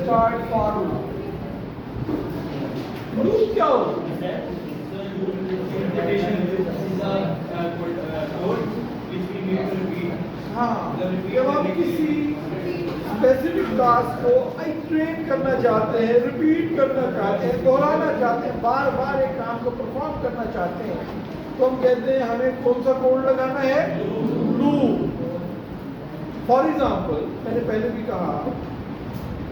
Start formula. Loop क्या होता है? हाँ, जब आप किसी स्पेसिफिक टास्क को इटरेट करना चाहते हैं, रिपीट करना चाहते हैं, दोहराना चाहते हैं, बार बार एक काम को परफॉर्म करना चाहते हैं, तो हम कहते हैं हमें कौन सा कोड लगाना है? लूप। फॉर एग्जाम्पल, मैंने पहले भी कहा,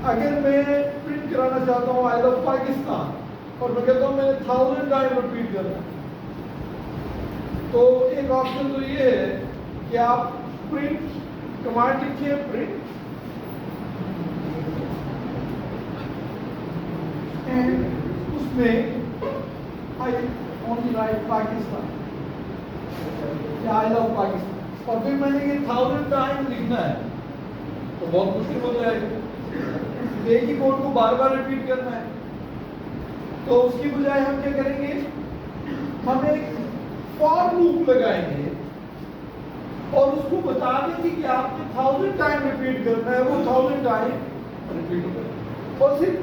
अगर मैं प्रिंट कराना चाहता हूँ आई लव पाकिस्तान और मैं कहता हूँ मैंने 1000 टाइम रिपीट करना, तो एक ऑप्शन तो ये है कि आप प्रिंट कमांड लिखिए, प्रिंट एंड उसमें आई ओनली राइट पाकिस्तान या आई लव पाकिस्तान, और फिर मैंने ये 1000 टाइम लिखना है तो बहुत मुश्किल हो जाएगा। एक ही कोड को बार बार रिपीट करना है, तो उसकी बजाय हम क्या करेंगे? हम एक फॉर लूप लगाएंगे और उसको बता देंगे कि आपने 1000 टाइम रिपीट करना है, वो 1000 टाइम रिपीट होगा। और सिर्फ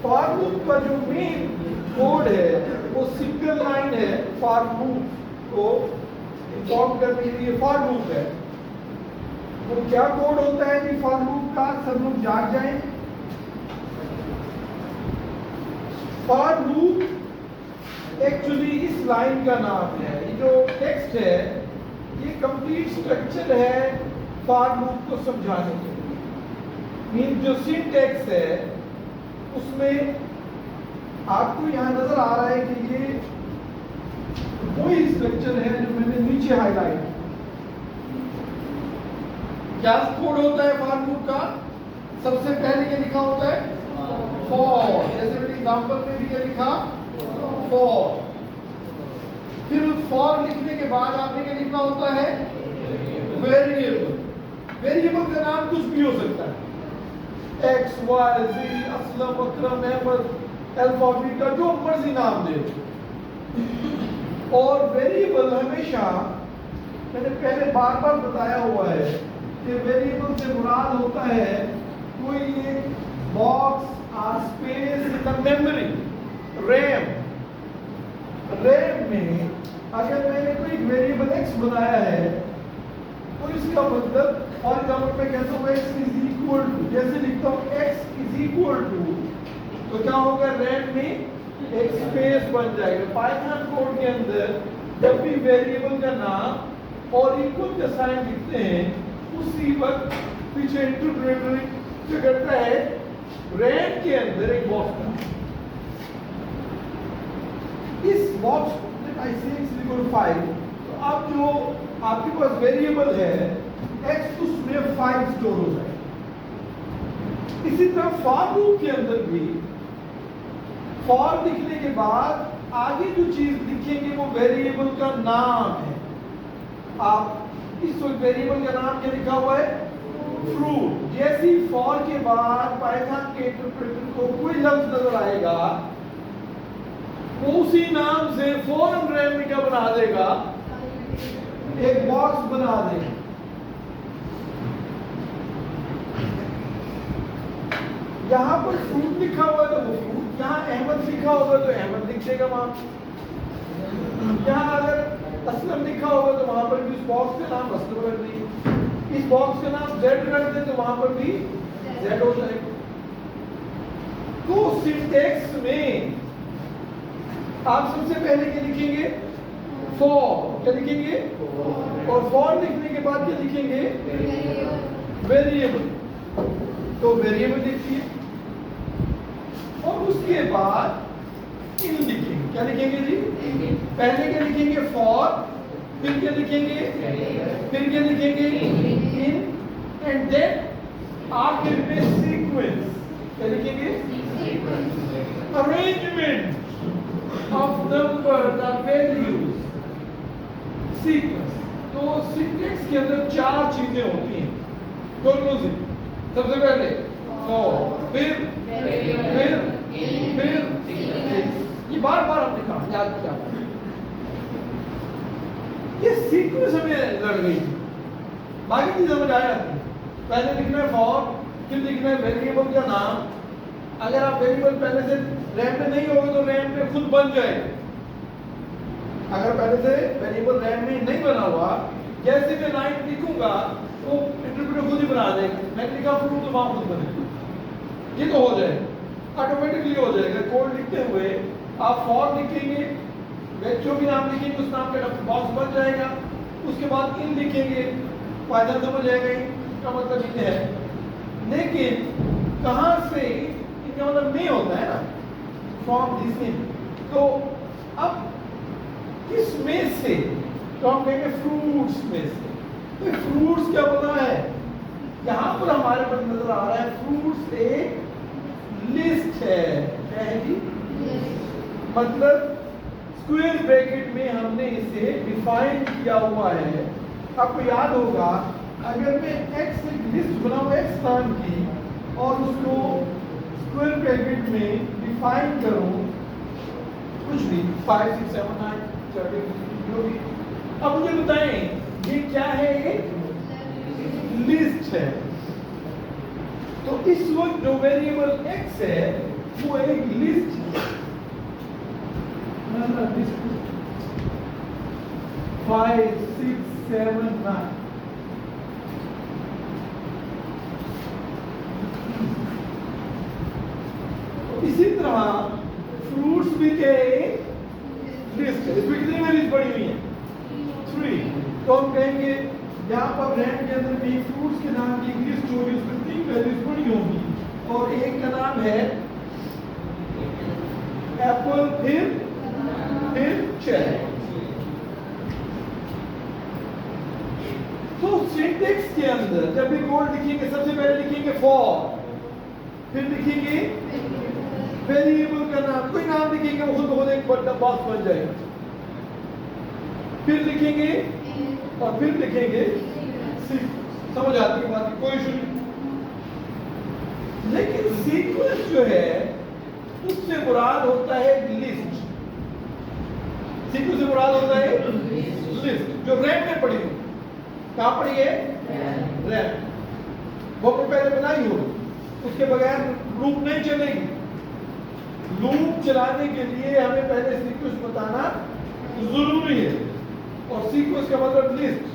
फॉर लूप का जो मेन कोड है वो सिंगल लाइन है, फॉर लूप को इन्फॉर्म करने के लिए फॉर लूप है। तो क्या कोड होता है कि फॉर लूप का? सब लोग जाग जाएं। फॉर लूप एक्चुअली इस लाइन का नाम है। ये जो टेक्स्ट है ये कंप्लीट स्ट्रक्चर है फॉर लूप को समझाने के लिए। मीन जो सिंटैक्स है उसमें आपको यहाँ नजर आ रहा है कि ये वही स्ट्रक्चर है जो मैंने नीचे हाईलाइट। क्या कोड होता है फॉर लूप का? सबसे पहले क्या लिखा होता है? फॉर। जैसे मैंने एग्जांपल में भी क्या लिखा? फॉर। फिर फॉर लिखने के बाद आपने क्या लिखना होता है? वेरिएबल। वेरिएबल का नाम कुछ भी हो सकता है, एक्स वाई जी, असलम, अकरम, अहमद, अल्फा, बीटा, जो मर्जी नाम दे। और वेरिएबल हमेशा, मैंने पहले बार बार बताया हुआ है कि वेरिएबल से मुराद होता है कोई एक बॉक्स और space in the memory, RAM. RAM में अगर मैंने कोई वेरिएबल एक्स बनाया है तो इसका मतलब, फॉर एग्जाम्पल मैं कहता हूँ एक्स इज इक्वल टू, जैसे लिखता हूँ एक्स इज इक्वल टू, तो क्या होगा? रैम में एक स्पेस बन जाएगा। पाइथन कोड के अंदर जब भी वेरिएबल का नाम और इक्वल का साइन लिखते हैं उसी वक्त पीछे इंटरप्रेटर क्या करता है? रैम के अंदर एक बॉक्स बना, इस बॉक्स आई से x इक्वल 5, तो अब जो आपके पास वेरिएबल है x, उसमें 5 स्टोर हो जाएगा। इसी तरह फॉर लूप के अंदर भी फॉर लिखने के बाद आगे जो चीज लिखेंगे वो वेरिएबल का नाम है। आप इस वेरिएबल का नाम क्या लिखा हुआ है? फ्रूट। जैसे ही फॉर के बाद पाइथन के इंटरप्रेटर को कोई लफ्ज नजर आएगा वो उसी नाम से फौरन रैम में क्या बना देगा? एक बॉक्स बना देगा। यहाँ पर फ्रूट लिखा हुआ है तो वो फ्रूट, यहाँ अहमद लिखा होगा तो अहमद लिख देगा वहां। यहाँ अगर असलम लिखा होगा तो वहां पर भी उस बॉक्स का नाम असलम रख देंगे। इस बॉक्स का नाम जेड रख दे तो वहां पर भी जेड हो जाएगा। तो सिंटैक्स में आप सबसे पहले क्या लिखेंगे? फॉर। क्या लिखेंगे? और फॉर लिखने के बाद क्या लिखेंगे? वेरिएबल। तो वेरिएबल लिखिए और उसके बाद इन लिखेंगे। क्या लिखेंगे जी? पहले क्या लिखेंगे? फॉर, फिर क्या लिखेंगे? फिर क्या लिखेंगे? इन, एंड देन आखिर में सीक्वेंस। क्या लिखेंगे? Arrangement of numbers or values, sequence। तो सिंटैक्स के अंदर 4 चीजें होती हैं दोनों से। सबसे पहले फॉर, फिर ये बार बार हमने कहा, याद किया। ये सीक्वेंस हमें लड़ गई थी, बाकी चीजें समझ आ जाती है। पहले लिखना है फॉर, फिर लिखना है वेरिएबल का नाम। अगर आप वेरिएबल पहले से रैम में नहीं होगा तो रैम में खुद बन जाएगा। अगर पहले से वेरिएबल रैम में नहीं बना हुआ, जैसे मैं लाइन लिखूंगा वो इंटरप्रेटर खुद ही बना देगा। मैं लिखा फ्रूट तो वहां खुद बनेगा। ये तो हो जाएगा, ऑटोमेटिकली हो जाएगा। कोड लिखते हुए आप फॉर लिखेंगे, जो भी नाम लिखेंगे उस नाम का बॉक्स बन जाएगा। उसके बाद इन लिखेंगे, फायदा समझ आएगा, इसका मतलब ये है। लेकिन कहां से, इनका मतलब में होता है ना, फ्रॉम दिस इन। तो अब किस में से, तो हम कहेंगे फ्रूट्स में से। तो फ्रूट्स क्या बना है, यहां पर हमारे पास नजर आ रहा है फ्रूट्स एक लिस्ट है। क्या है जी? मतलब स्क्वायर ब्रैकेट में हमने इसे डिफाइन किया हुआ है। आपको याद होगा, अगर मैं x एक लिस्ट बनाऊं x नाम की और उसको स्क्वायर ब्रैकेट में डिफाइन करूं कुछ भी 5 6 7 9 13 जो भी, अब मुझे बताएं ये क्या है? एक लिस्ट है। तो इस वक्त जो वेरिएबल x है वो एक लिस्ट है। 5 6 7 9। इसी तरह फ्रूट्स भी के लिस्ट है। इसमें कितनी वैल्यूज पड़ी हुई है? 3। तो हम कहेंगे यहाँ पर रैम के अंदर भी फ्रूट्स के नाम की एक लिस्ट होगी, उसमें 3 वैल्यूज पड़ी होंगी और एक का नाम है एप्पल, फिर चेरी। तो सिंटेक्स के अंदर जब भी कोड लिखेंगे सबसे पहले लिखेंगे फॉर, फिर लिखेंगे वेरिएबल का नाम, कोई नाम लिखेंगे वो खुद एक बड़ा बॉक्स बन जाएगा। फिर लिखेंगे और फिर लिखेंगे समझ आती है बात, कोई इशू नहीं। लेकिन सीक्वेंस जो है उससे मुराद होता है लिस्ट। सीक्वेंस से मुराद होता है लिस्ट जो रैम में पड़ी हो। कहां पड़ी है? रैम। वो पहले बनाई हो, उसके बगैर लूप नहीं चलेगी। लूप चलाने के लिए हमें पहले सीक्वेंस बताना जरूरी है, और सीक्वेंस का मतलब लिस्ट।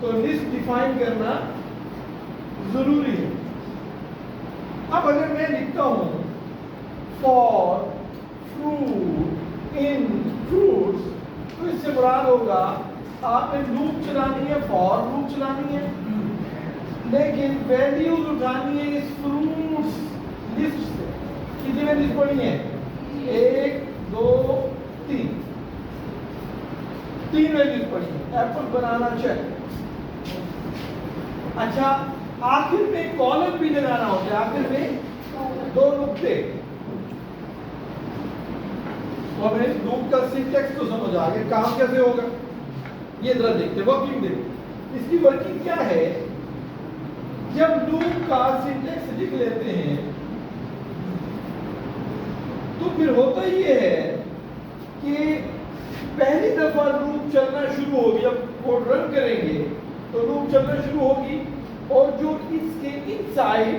तो लिस्ट डिफाइन करना जरूरी है। अब अगर मैं लिखता हूं फॉर फ्रूट इन फ्रूट्स, तो इससे मुराद होगा आपने लूप चलानी है, फॉर लूप चलानी है, लेकिन वैल्यूज उठानी है इस फ्रूट्स लिस्ट से। कितनी वैल्यूज पड़ी है? 1 2 3, 3 वैल्यूज पड़ी है। एप्पल बनाना चाहिए। अच्छा, आखिर में कॉलम भी लगाना होता है, आखिर में 2 नुक्ते। तो हमें लूप का सिंटैक्स तो समझ आ गया, काम कैसे होगा ये जरा देखते, वर्किंग देखते। इसकी वर्किंग क्या है? जब लूप का सिंटैक्स लिख लेते हैं तो फिर होता ये है कि पहली दफा लूप चलना शुरू होगी। जब कोड रन करेंगे तो लूप चलना शुरू होगी, और जो इसके इनसाइड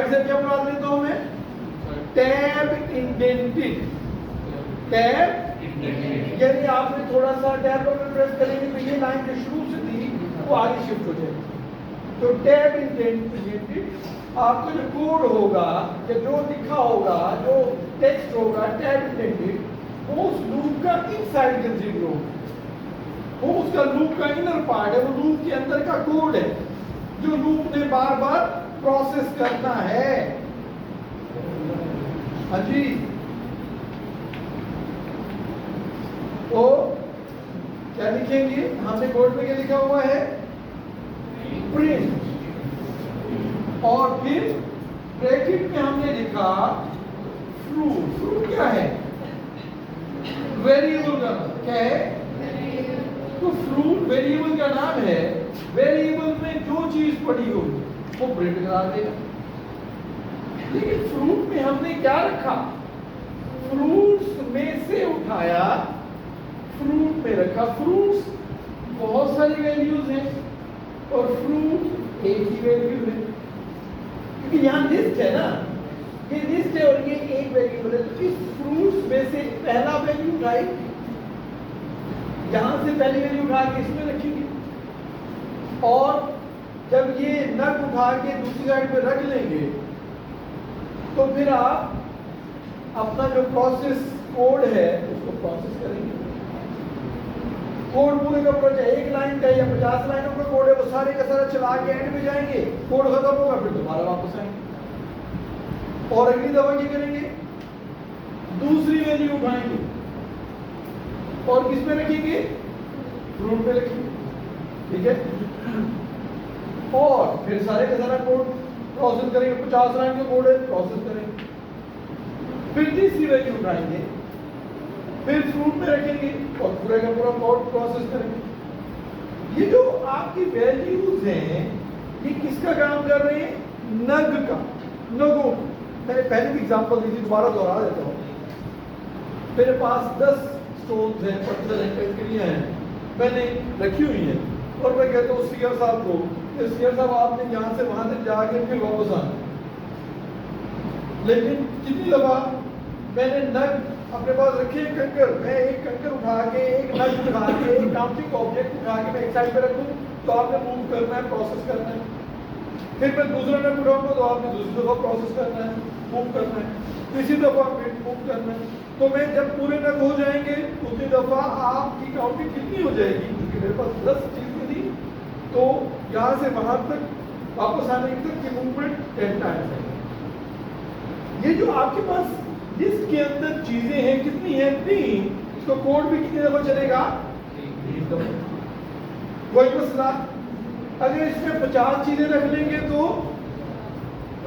से क्या बना देता हूं मैं? Tab indented. टैब यानी आपने थोड़ा सा टैब बटन प्रेस करेंगे तो ये लाइन जो शुरू से थी वो आगे शिफ्ट हो जाएगी। तो टैब इंडेंटेड, आपका जो कोड होगा या जो लिखा होगा, जो टेक्स्ट होगा टैब इंडेंटेड, वो उस लूप का इनसाइड कंसीडर होगा। वो उसका लूप का इनर पार्ट है, वो लूप के अंदर का कोड है जो लूप ने बार बार प्रोसेस करना है। हाँ जी। तो क्या लिखेंगे? हमने कोड में क्या लिखा हुआ है? प्रिंट, और फिर ब्रैकेट में हमने लिखा फ्रूट। फ्रूट क्या है? वेरिएबल का नाम। क्या है? तो फ्रूट वेरिएबल का नाम है। वेरिएबल में जो चीज पड़ी हो वो प्रिंट करा देगा। लेकिन फ्रूट में हमने क्या रखा? फ्रूट्स में से उठाया, फ्रूट में रखा। फ्रूट्स बहुत सारी वैल्यूज हैं और फ्रूट एक ही वैल्यू है। क्योंकि यहाँ लिस्ट है ना, ये लिस्ट है और ये एक वेरिएबल है, तो इस फ्रूट्स में से पहला वैल्यू उठाए, यहाँ से पहली वैल्यू उठा के इसमें रखेंगे, और जब ये नग उठा के दूसरी साइड पे रख लेंगे तो फिर आप अपना जो प्रोसेस कोड है उसको प्रोसेस करेंगे। कोड पूरे का पूरा एक लाइन का या 50 लाइनों का कोड है, वो सारे का सारा चला के एंड में जाएंगे, कोड खत्म होगा, फिर दोबारा वापस आएंगे और अगली दफा क्या करेंगे, दूसरी वैल्यू उठाएंगे और किस में रखेंगे, फ्रूट पे रखेंगे, ठीक है। और फिर सारे का सारा कोड प्रोसेस करेंगे, 50 लाइन का कोड है, प्रोसेस करेंगे, फिर तीसरी वैल्यू उठाएंगे, फिर फ्रूट में रखेंगे और पूरे का पूरा कोड प्रोसेस करेंगे। ये जो आपकी वैल्यूज हैं ये किसका काम कर रहे हैं, नग का, नगों। मैंने पहले भी एग्जांपल दी थी, दोबारा दोहरा देता हूँ। मेरे पास 10 स्टोन्स हैं, पत्थर हैं, कंकरियां हैं, मैंने रखी हुई हैं और मैं कहता हूँ सीयर साहब को, सीयर साहब आपने यहाँ से वहां तक जाके फिर वापस आना। लेकिन कितनी दफा मैंने नग अपने पास रखी है, कंकर, मैं एक कंकर उठा के, एक नग उठा के, एक काउंटिंग ऑब्जेक्ट उठा के मैं एक साइड पे रखूं तो आपने मूव करना है, प्रोसेस करना है। फिर मैं दूसरा नग उठाऊंगा तो आपने दूसरी दफा प्रोसेस करना है, मूव करना है, तीसरी दफा फिर मूव करना है। तो मैं जब पूरे नग हो जाएंगे उतनी दफा आपकी काउंटिंग कितनी हो जाएगी, क्योंकि मेरे पास 10 चीजें थी, तो यहाँ से वहां तक वापस आने तक की मूवमेंट 10 टाइम्स है। ये जो आपके पास लिस्ट के अंदर चीजें हैं कितनी है, 3, इसको कोड भी कितनी दफा चलेगा, 3 दफा। कोई मसला, अगर इसमें 50 चीजें रख लेंगे तो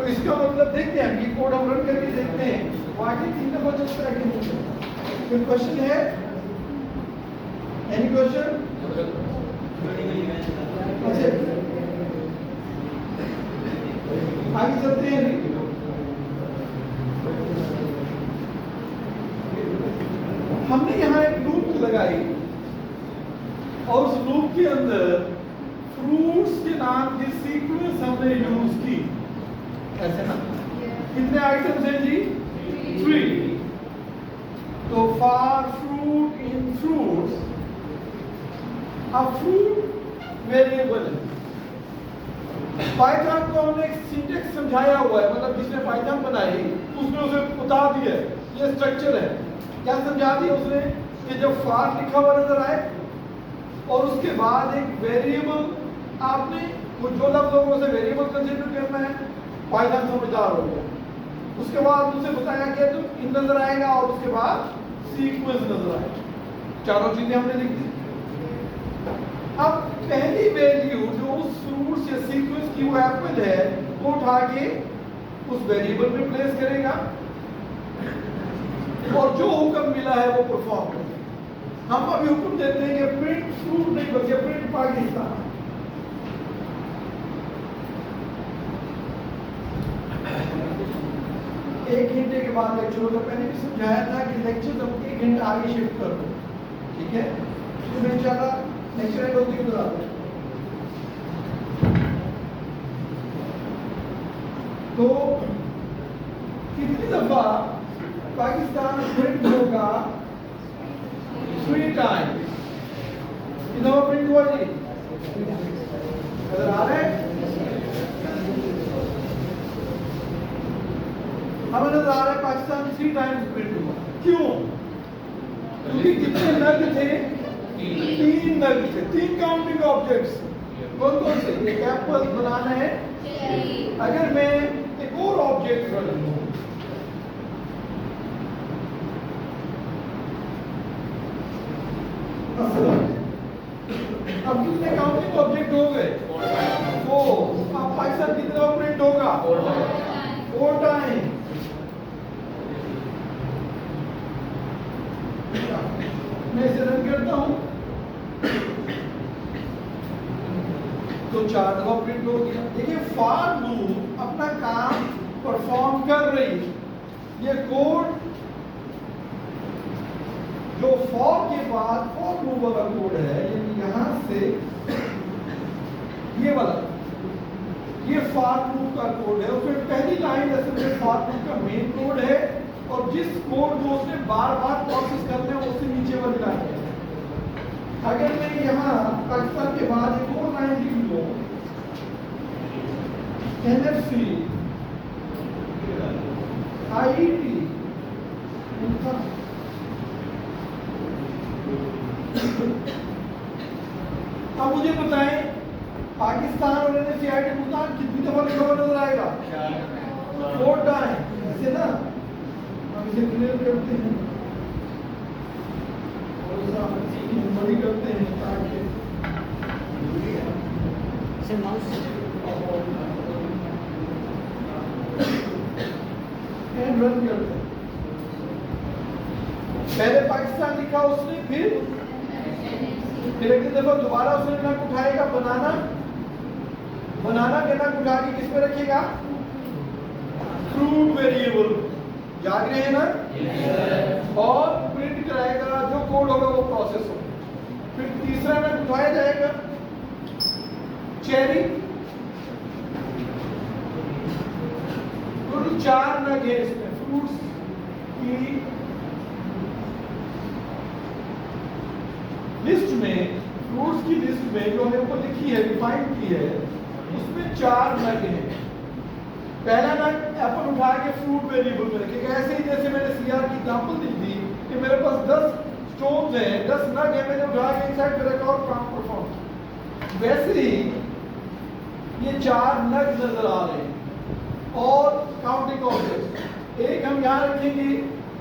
इसका मतलब देखते हैं, ये कोड हम रन करके देखते हैं वाकई 3 दफा चलता है कि नहीं। कोई क्वेश्चन है, एनी क्वेश्चन? आगे चलते हैं। हमने यहाँ एक लूप लगाई और उस लूप के अंदर फ्रूट्स के नाम की सीक्वेंस हमने यूज की, ऐसे ना। कितने आइटम्स हैं जी, 3। तो फॉर फ्रूट इन फ्रूट्स, अब फ्रूट वेरिएबल है। पाइथन को हमने एक सिंटेक्स समझाया हुआ है, मतलब जिसने पाइथन बनाई उसने उसे बता दिया है ये स्ट्रक्चर है। क्या समझा दिया उसने कि जब फॉर लिखा हुआ नजर आए और उसके बाद एक वेरिएबल, आपने वो जो लफ्ज होगा उसे वेरिएबल कंसीडर करना है, पाइथन समझदार हो गया। उसके बाद उसे बताया गया तो इन नजर आएगा और उसके बाद सीक्वेंस नजर आएगा, चारों चीजें हमने लिख दी। अब पहली वैल्यू जो उस फ्रूट्स या सीक्वेंस की वो एप्पल है, वो उठा के उस वेरिएबल में प्लेस करेगा और जो हुक्म मिला है वो परफॉर्म करेगा। हम अभी हुक्म देते हैं कि प्रिंट फ्रूट नहीं बल्कि प्रिंट पाकिस्तान। एक घंटे के बाद लेक्चर होगा, मैंने भी समझाया था कि लेक्चर हम 1 घंटा आगे शिफ्ट कर दो, ठीक है। तो मैं इंशाल्लाह लेक्चर एंड होती उधर आते हैं। तो कितनी दफा पाकिस्तान प्रिंट होगा, 3 टाइम्स। कितना प्रिंट हुआ जी, नजर आ रहा है, हमें नजर आ रहा है पाकिस्तान 3 टाइम्स प्रिंट हुआ। क्यों? क्योंकि कितने नग थे, 3 नग थे, 3 काउंटिंग ऑब्जेक्ट्स। कौन कौन से? एक एप्पल बनाना है, अगर मैं एक और ऑब्जेक्ट रख लूं, अब कितने काउंटिंग ऑब्जेक्ट हो गए, 4। अब पाकिस्तान कितना प्रिंट होगा, 4 टाइम। मैं इसे रन करता हूं तो 4 दफा प्रिंट हो गया। देखिए फॉर लूप अपना काम परफॉर्म कर रही है। ये कोड जो फॉर के बाद फॉर लूप वाला कोड है, यानी यहां से ये वाला, ये फॉर लूप का कोड है, उसमें पहली लाइन असल फॉर लूप का मेन कोड है, और जिस कोड को उसने बार बार प्रोसेस करना है उससे नीचे वाली लाइन है। अगर मैं यहाँ पाकिस्तान के बाद एक और लाइन लिख लूँ, NFC IET, अब मुझे बताएं पाकिस्तान और NSCIT भुगतान कितनी दफा लिखा हुआ नजर आएगा? 4 टाइम, ऐसे ना। हम इसे क्लियर करते हैं, बड़ी करते हैं ताकि रन करते हैं। पहले पाकिस्तान लिखा उसने, फिर एक दफा दोबारा उसने नक उठाएगा, बनाना के नक उठा के किस पे रखेगा? फ्रूट वेरिएबल, याद रहे ना? और प्रिंट कराएगा, जो कोड होगा वो प्रोसेस होगा। फिर तीसरा नक उठाया जाएगा, चेरी। टोटल 4 नग है इसमें फ्रूट्स की लिस्ट में, फ्रूट्स की लिस्ट में जो हमने ऊपर लिखी है, डिफाइन की है, उसमें 4 नग हैं। पहला नग एप्पल उठा के फ्रूट वेरिएबल में रखेगा, ऐसे ही जैसे मैंने सीआर की एग्जांपल दी थी कि मेरे पास 10 स्टोन्स हैं, 10 नग है, मैंने उठा के इनसाइड में रखा और काम परफॉर्म। वैसे ही ये 4 नग नजर आ रहे हैं, और काउंटिंग ऑब्जेक्ट, एक हम यहाँ रखेंगे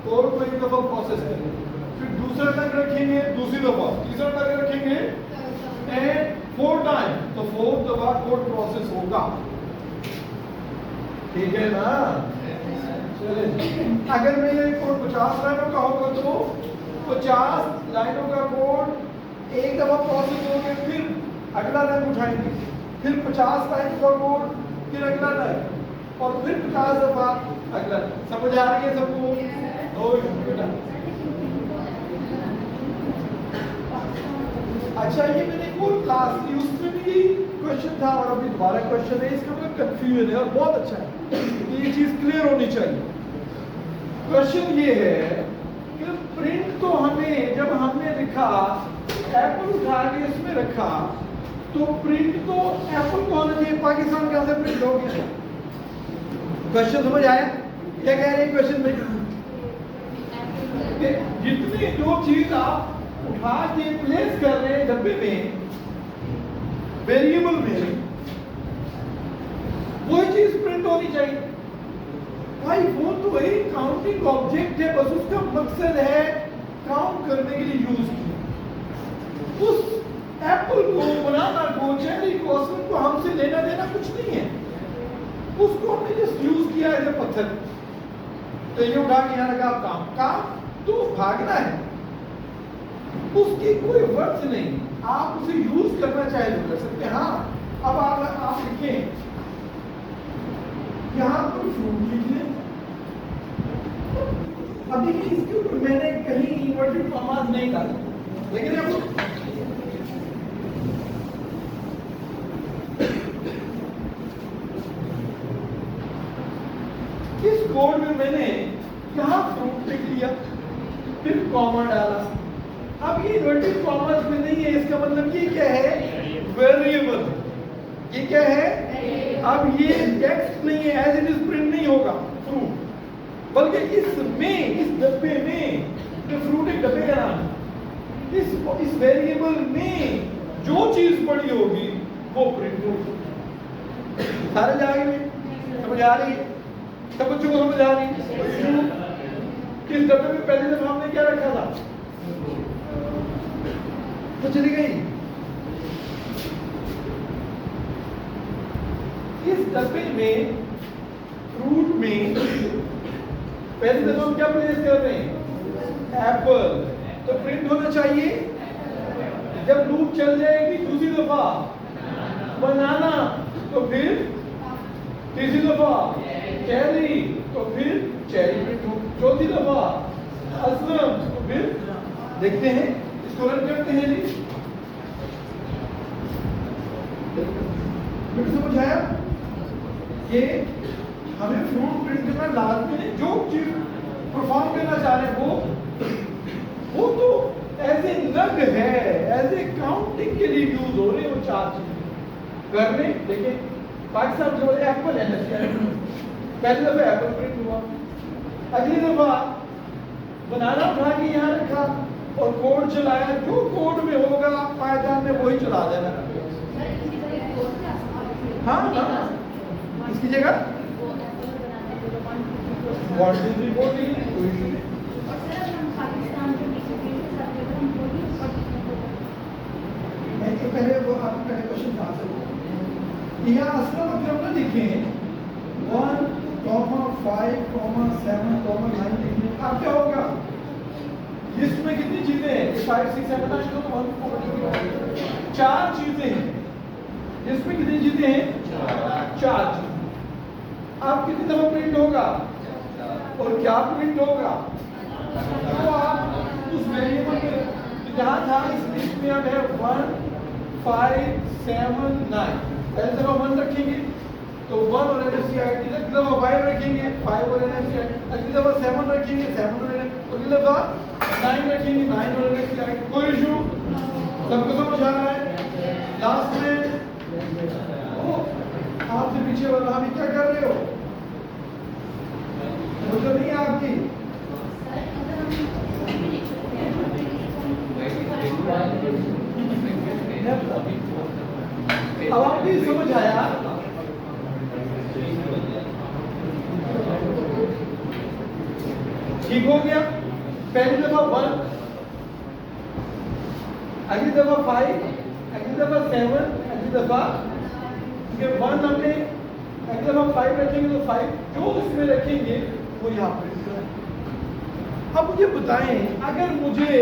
कोड को एक दफा प्रोसेस करेंगे, फिर दूसरा नग रखेंगे दूसरी दफा, तीसरा नग रखेंगे एंड 4 टाइम, तो 4 दफा कोड प्रोसेस होगा। ठीक है ना? चलिए, अगर मैं ये कोड 50 लाइनों का होगा तो 50 लाइनों का कोड एक दफा प्रोसेस हो गया, फिर अगला नग उठाएंगे, फिर 50 लाइनों का कोड, फिर अगला नग, और फिर 50 दफा अगला। समझ आ रही है सबको? अच्छा, ये मैंने एक और क्लास ली, उसमें भी क्वेश्चन था और अभी दोबारा क्वेश्चन है, इसका मतलब कंफ्यूजन है और बहुत अच्छा है, ये चीज क्लियर होनी चाहिए। क्वेश्चन ये है कि प्रिंट तो हमें, जब हमने लिखा एप्पल उठा के इसमें रखा, तो प्रिंट तो एप्पल को होना चाहिए, पाकिस्तान कहां से प्रिंट होगी? क्वेश्चन समझ आया? क्या कह रहे हैं क्वेश्चन में? जितनी जो चीज आप उठा के प्लेस कर रहे हैं डब्बे में, वेरिएबल में, वही चीज प्रिंट होनी चाहिए भाई। वो तो एक काउंटिंग ऑब्जेक्ट है, बस उसका मकसद है काउंट करने के लिए यूज किया। उस एप्पल को, बनाना को, चेरी को, असलन को हमसे लेना देना कुछ नहीं है, उसको हमने जस्ट यूज किया है पत्थर। तो ये उठा के यहाँ लगा, काम तो भागना है, उसकी कोई वर्थ नहीं, आप उसे यूज करना चाहे तो कर सकते हैं। हाँ, अब आप लिखें यहाँ पर फ्रूट लिख लें। अब देखिए, इसके ऊपर मैंने कहीं इन्वर्टेड कॉमास नहीं डाला, लेकिन अब इस कोड में मैंने यहाँ फ्रूट लिख लिया, फिर कॉमा डाला। अब ये इन्वर्टेड कॉमास में नहीं है, इसका मतलब ये क्या है? वेरिएबल। ये क्या है? अब ये टेक्स्ट नहीं है, एज इट इज प्रिंट नहीं होगा फ्रूट, बल्कि इसमें, इस डब्बे में, जो फ्रूट एक डब्बे का नाम है, इस वेरिएबल में जो चीज पड़ी होगी वो प्रिंट होगी। सारे जाएंगे? समझ आ रही है? सब बच्चों को समझ आ रही है? किस डब्बे में पहले दफा हमने क्या रखा था? तो चली गई। इस डब्बे में, फ्रूट में पहली दफा हम क्या प्लेस कर रहे हैं? एप्पल। तो प्रिंट होना चाहिए, जब लूप चल जाएगी दूसरी दफा बनाना, तो फिर तीसरी दफा चेरी, तो फिर चेरी प्रिंट हो, चौथी दफा असलम, तो फिर देखते हैं, इसको रन करते हैं जी। मुझे समझ आया? कि हमें फ्रूट प्रिंट करना लाजमी नहीं, जो चीज परफॉर्म करना चाह रहे हैं वो तो एज ए नग है, एज ए काउंटिंग के लिए यूज हो रहे हैं वो चार चीजें करने। देखिए पाकिस्तान जो एप्पल है, पहली दफा एप्पल प्रिंट हुआ, अगली दफा बनाना उठा के यहाँ रखा और कोड चलाया, जो कोड में होगा पायदान में वही चला देना। हाँ हाँ, इसकी जगह पहले वो आपको पहले क्वेश्चन था यहाँ असल में अगर हम देखें 1, 5, 7, 9 लिखने अब क्या होगा, लिस्ट में कितनी चीजें हैं, 5, 6, 7, 8, 9, 4 चीजें हैं। लिस्ट में कितनी चीजें हैं, 4 चीजें। आप कितनी दफा प्रिंट होगा और क्या प्रिंट होगा, तो आप उस वेरिएबल में जहां था इस लिस्ट में अब है 1, 5, 7, 9, पहले दफा 1 रखेंगे तो 1 और NFCID, अगली दफा 5 रखेंगे 5 और NFCID, अगली दफा 7 रखेंगे 7 और NFCID, अगली दफा 9 रखेंगे 9 और NFCID। कोई इशू, सबको समझ आ रहा है। लास्ट में आपसे पीछे वाला अभी क्या कर रहे हो, मुझे नहीं आपकी अब आपकी समझ आया। ठीक हो गया, पहली दफा 1, अगली दफा 5, अगली दफा 7, अगली दफा 1 हमने, अगली दफा 5 रखेंगे तो 5 जो उसमें रखेंगे वो यहाँ पर। अब मुझे बताएं, अगर मुझे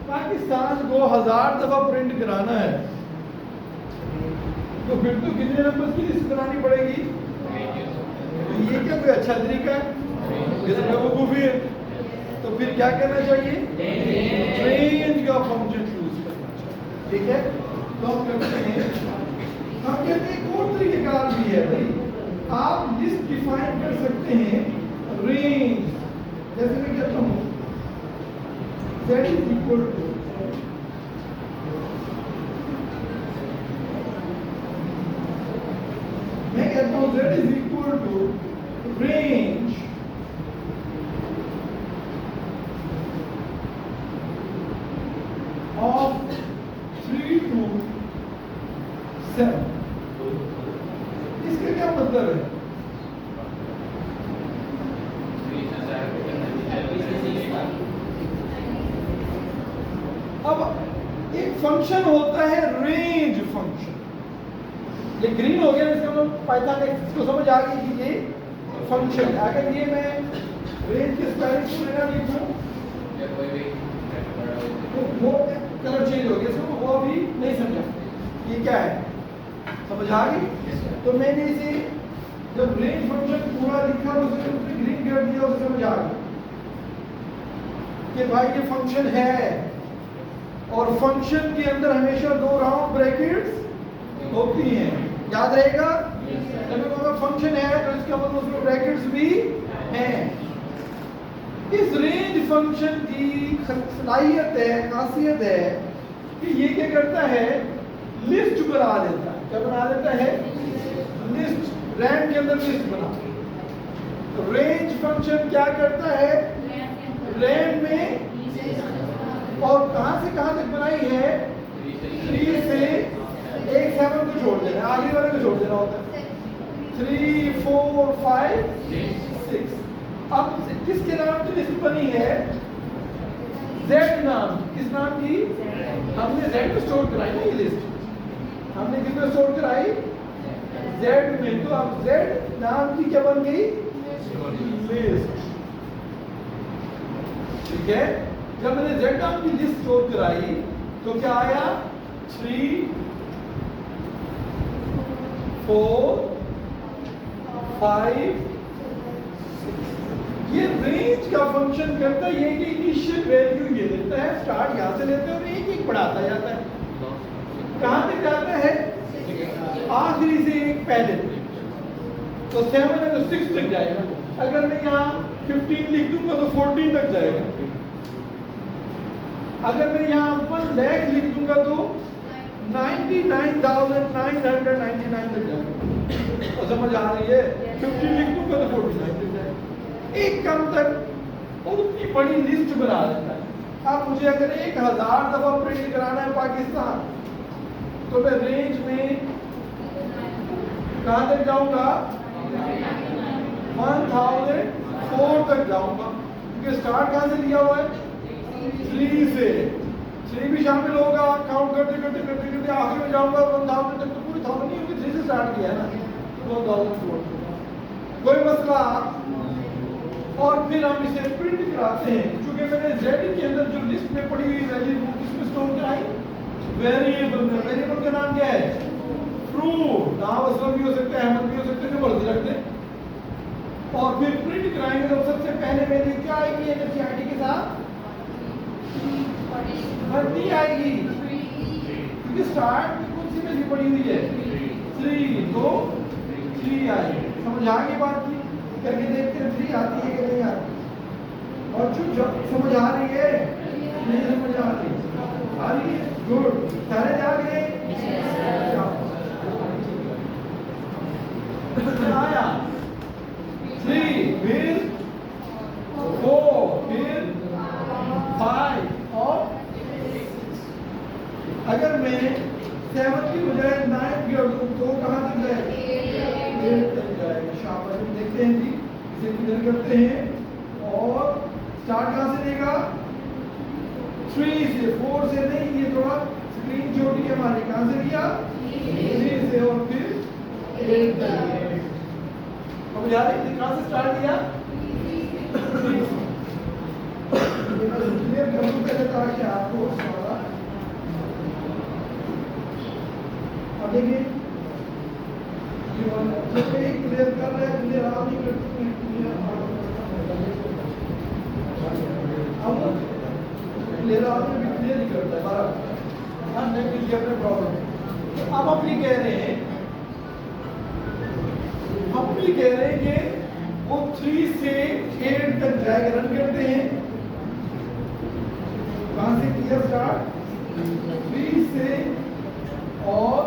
पाकिस्तान को 1000 दफा प्रिंट कराना है तो फिर तो कितने नंबर की लिस्ट बनानी पड़ेगी। ये क्या कोई अच्छा तरीका है, ये तो बेवकूफी है। तो फिर क्या करना चाहिए, रेंज का फंक्शन यूज करना चाहिए। ठीक है, तो हम करते हैं, हम कहते हैं एक और तरीकेकार भी है भाई, आप लिस्ट डिफाइन कर सकते हैं रेंज। जैसे मैं कहता हूँ z इज इक्वल टू मैं कहता हूँ z is equal to range of 3 to 7। इसका क्या मतलब है, अब एक फंक्शन होता है रेंज फंक्शन, ये ग्रीन हो गया, इसका मतलब पाइथन इसको समझ आ गई कि ये फंक्शन है। अगर ये मैं रेंज के स्पेलिंग को लेना लिखूं तो वो कलर चेंज हो गया, इसको वो अभी नहीं समझा ये क्या है, समझ आ गई। तो मैंने इसे जब रेंज फंक्शन पूरा लिखा तो उसे ग्रीन कर दिया, उसे समझ आ गई कि भाई ये फंक्शन है और फंक्शन के अंदर हमेशा 2 राउंड ब्रैकेट्स होती हैं, याद रहेगा। जब मैं कहूँगा फंक्शन है तो इसका मतलब उसमें ब्रैकेट्स भी हैं। इस रेंज फंक्शन की सलाहियत है, खासियत है कि ये क्या करता है, लिस्ट बना देता है। क्या बना देता है, लिस्ट, रैंड के अंदर लिस्ट बना। तो रेंज फंक्शन क्या करता है, रैंड में, और कहां से कहां तक बनाई है, 3 से एक 7 को छोड़ देना, आगे वाले को छोड़ देना होता है, 3, 4, 5, 6। अब किसके नाम की लिस्ट बनी है, Z नाम, किस नाम की, हमने Z को स्टोर कराई ना, ये लिस्ट हमने किसमें स्टोर कराई, Z में। तो अब Z नाम की क्या बन गई, लिस्ट। ठीक है, जब मैंने Z नाम की लिस्ट स्टोर कराई तो क्या आया, 3, 4, 5, 6। ये रेंज का फंक्शन करता है ये कि इनिशियल वैल्यू ये देता है, स्टार्ट यहाँ से लेते हैं और एक एक बढ़ाता जाता है। कहाँ तक जाता है, आखिरी से एक पहले। तो तो 7 है तो 6 तक जाएगा। अगर मैं यहाँ 15 लिख दूंगा तो 14 तक जाएगा। अगर मैं यहाँ 1 लाख लिख दूंगा तो 99,999 तक जाएगा। तो समझ आ रही है? 50 लिख दूंगा तो 49 तक जाएगा। एक कम तक और उतनी बड़ी लिस्ट बना देता है। अब मुझे अगर 1000 दफा प्रिंट कराना है पाकिस्तान, तो मैं रेंज में कहां तक जाऊंगा? 1004 तक जाऊंगा, क्योंकि स्टार्ट कहां से लिया हुआ है? 3 से। 3 भी शामिल होगा, काउंट करते करते करते करते आखिर में जाऊंगा 1000 तक, तो पूरी 1000 नहीं होगी, 3 से स्टार्ट किया है ना, 1004। कोई मसला? और फिर हम इसे प्रिंट कराते हैं, क्योंकि मैंने Z के अंदर जो लिस्ट में पड़ी हुई वैल्यू किसमें स्टोर कराई? वेरिएबल में। वेरिएबल का नाम क्या है? फ्रूट। नाम असलम भी हो सकते हैं, अहमद भी हो सकते हैं, जो मर्जी रख दें। और फिर प्रिंट कराएंगे तो सबसे पहले वैल्यू क्या आएगी एनएफसीआईडी के साथ? 30 आएगी, क्योंकि स्टार्ट में कौन सी वैल्यू पड़ी हुई है? 3, तो 3 आएगी। समझ आ गई बात की? करके देखते हैं 3 आती है कि नहीं आती। और जो समझ आ रही है? नहीं समझ आ रही? आ रही है? गुड। सारे जा गए? आया 3, फिर 4, फिर 5 और 6। अगर मैं 7 की बजाय 9 कर दूं तो कहां तक जाएगा? 8 तक जाएगा। शाबाश। देखते हैं जी, इसे क्लियर करते हैं। और स्टार्ट कहां से लेगा? 3 से, 4 से नहीं, ये थोड़ा स्क्रीन छोटी है हमारी। कहां से लिया? 3 से, और फिर 8 तक। अब यार कहां से स्टार्ट किया? 3 से। ये मैं क्लियर कर दूं पहले ताकि आपको सारा। अब देखिए, ये वाला क्लियर कर रहे हैं, क्लियर आप नहीं करते हैं, क्लियर आपने भी क्लियर नहीं करता है बराबर। हाँ, नहीं अपने प्रॉब्लम। अब हम ये कह रहे हैं, कि वो 3 से 8 तक जाएगा। रन करते हैं। कहां से किया स्टार्ट? 3 से, और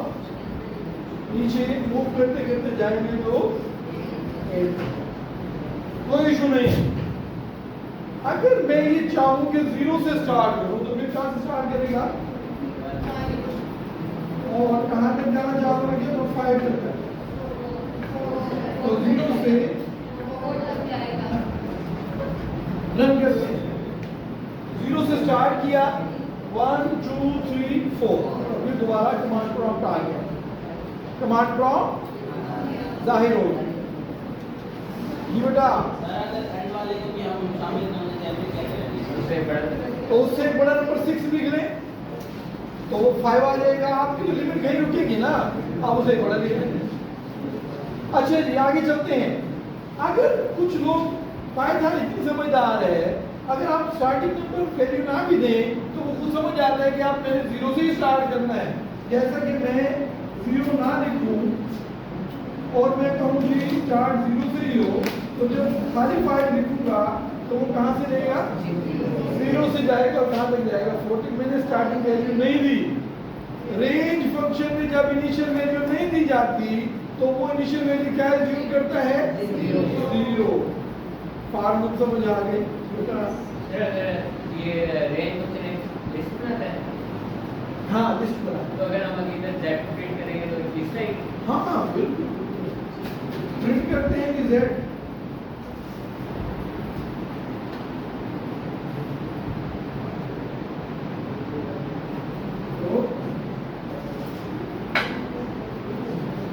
नीचे मूव करते करते जाएंगे तो 8। कोई इशू नहीं। अगर मैं ये चाहूं कि 0 से स्टार्ट करूं तो फिर कहां से स्टार्ट करेगा? और कहां तक जाना चाहूंगा? तो 5 तक। तो 0 से रन करते हैं। 0 से स्टार्ट किया, 1 2 3 4, फिर दोबारा कमांड प्रॉम्प्ट आ गया। कमांड प्रॉम्प्ट जाहिर हो गया। ये बेटा तो उससे बड़ा नंबर 6 लिख लें तो वो 5 आ जाएगा। आपकी तो लिमिट कहीं रुकेगी ना, आप उसे बड़ा लिख लें। अच्छा जी, आगे चलते हैं। अगर कुछ लोग पाइथन इतनी समझदार है, अगर आप स्टार्टिंग नंबर वैल्यू ना भी दें तो वो खुद समझ जाता है कि आप पहले 0 से ही स्टार्ट करना है। जैसा कि मैं 0 ना लिखूं और मैं कहूँ जी स्टार्ट 0 से ही हो, तो जब खाली 5 लिखूंगा तो वो कहां से लेगा? 0 से जाएगा। और कहां तक जाएगा? 14। मैंने स्टार्टिंग वैल्यू नहीं दी। रेंज फंक्शन में जब इनिशियल वैल्यू नहीं दी जाती तो वो इनिशियल वैल्यू क्या एज्यूम करता है? 0। फार्मूला समझ आ गई? ये रेंज फंक्शन लिस्ट बनाता है। हाँ, लिस्ट बनाता है। तो अगर हम इधर z प्रिंट करेंगे तो लिस्ट आएगी। हाँ बिल्कुल, प्रिंट करते हैं कि z।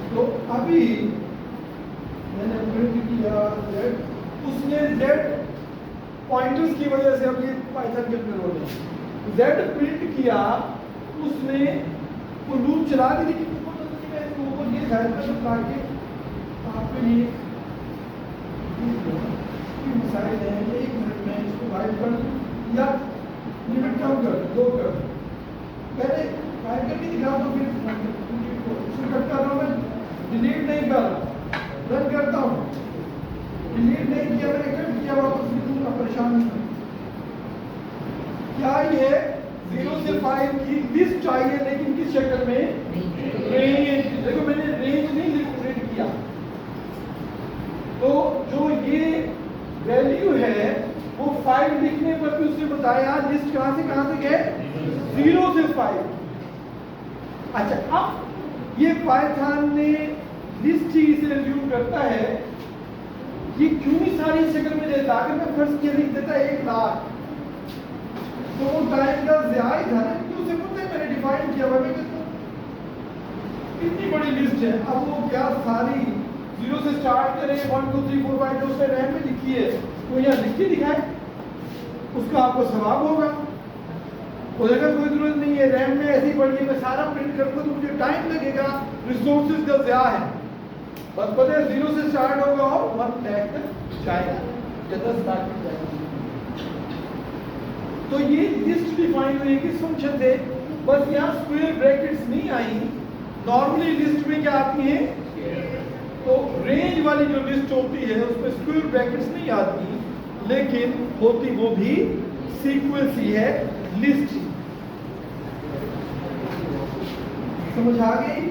तो अभी मैंने प्रिंट किया z, उसने z पॉइंटर्स की वजह से, अब ये पाइथन के अंदर हो रहे z प्रिंट किया, उसने वो लूप चला दी। लेकिन ऊपर ये शायद के आपके लिए मसाइल हैं। 1 मिनट में इसको वाइप कर दूं या लिमिट कम कर दूं, 2 कर दूं। पहले वाइप करके दिखा दो, फिर इसको कट कर रहा हूं मैं, डिलीट नहीं कर रहा, रन करता हूं। दिया मैंने कट किया वापस लिखूंगा, परेशान नहीं होना। क्या ये 0 से 5 की लिस्ट चाहिए, लेकिन किस शक्ल में? रेंज। देखो मैंने रेंज नहीं प्रिंट किया, तो जो ये वैल्यू है वो 5 लिखने पर भी उसने बताया लिस्ट कहां से कहां तक है, 0 से 5। अच्छा, अब ये पाइथन ने लिस्ट ही इसे रिज्यूम करता है, ये क्यों ही सारी शक्ल में देता? अगर मैं फर्स्ट के लिख देता 1 लाख तो वो टाइम का ज़्यादा ही था ना, क्यों से मुद्दे मैंने डिफाइन किया हुआ है। इतनी बड़ी लिस्ट है, अब वो क्या सारी 0 से स्टार्ट करें 1 2 3 4 5 जो उसने रैम में लिखी है वो यहाँ लिख के दिखाए, उसका आपको सवाब होगा। उधर का कोई जरूरत नहीं है, रैम में ऐसी पड़ी है, मैं सारा प्रिंट करूँगा तो मुझे टाइम लगेगा, रिसोर्सेज का ज़्यादा है। बस पता है 0 से स्टार्ट होगा और 1 लाख तक जाएगा, ज़्यादा स्टार्ट में जाएगा। तो ये लिस्ट डिफाइन हुई है किस फंक्शन से? बस यहाँ स्क्वायर ब्रैकेट्स नहीं आई, नॉर्मली लिस्ट में क्या आती है, तो रेंज वाली जो लिस्ट होती है उसमें स्क्वायर ब्रैकेट्स नहीं आती, लेकिन होती वो भी सीक्वेंस ही है, लिस्ट ही। समझ आ गई?